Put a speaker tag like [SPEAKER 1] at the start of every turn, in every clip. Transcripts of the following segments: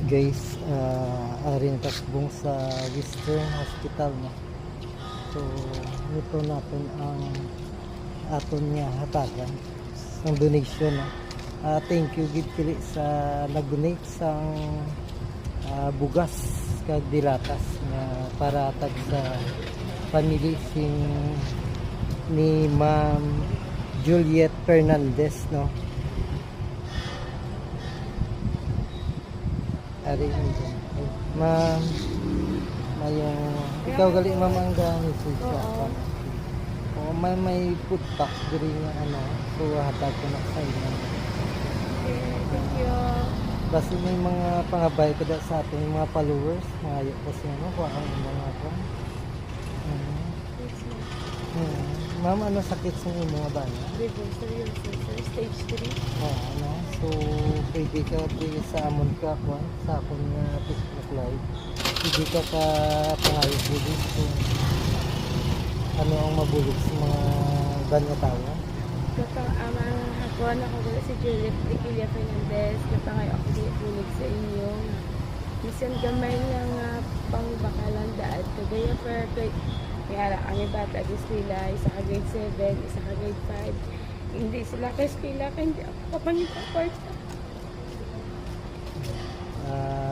[SPEAKER 1] Guys, ari natasbong sa Western Hospital no. So ito natin ang aton niya hatagan ng donation no. Thank you gid pili sa nag-donate sang bugas kag dilatas nga para tag sa family sing ni Ma'am Juliet Fernandez no. Ari ma'am, mayong ikaw gali ma'am ang gamit sa may food pack diri nga ano, so hatag ko na sa inyo.
[SPEAKER 2] Okay, thank you.
[SPEAKER 1] Basta may mga pangabay ko da sa ating mga followers, mga ayo kasi ano, kung ang mga ako. Ma'am, ano sakit sa inyo mga bana?
[SPEAKER 2] Liver cirrhosis, sir. Stage 3.
[SPEAKER 1] Ano, so pwede ka di sa amon ka ko sa akong Facebook live. Pwede ka ka pangayos dito. So, ano ang mabulog sa mga ganyan tao?
[SPEAKER 2] Katang amang hapon ako dala si Juliet Tequila Fernandez. Katang ay ako di tulog sa inyo. Misan gamay lang pangbakalan daad. Kagaya perfect. Kaya ang bata at eskwela, isa ka grade 7, isa ka grade 5. Hindi sila ka eskwela, kaya hindi ako kapanipapart.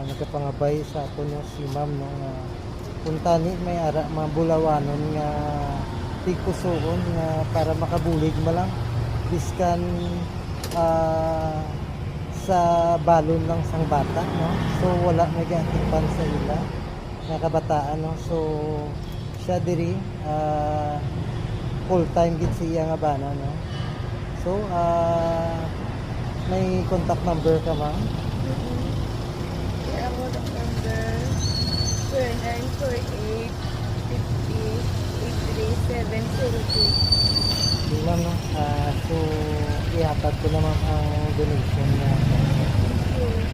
[SPEAKER 1] Nagkapangabay sa ako no, si ma'am no, punta ni may ara mabulawanon nga tikusoon nga para makabulig malang biskan sa balon lang sang bata no, so wala may gaatipan sa ila nga kabataan no, so siya diri full time gid siya nga bana no, so may contact number ka ma'am?
[SPEAKER 2] Kaya ako number 0948-50-83702.
[SPEAKER 1] Di ma'am no, so ihatag ko naman ang donation na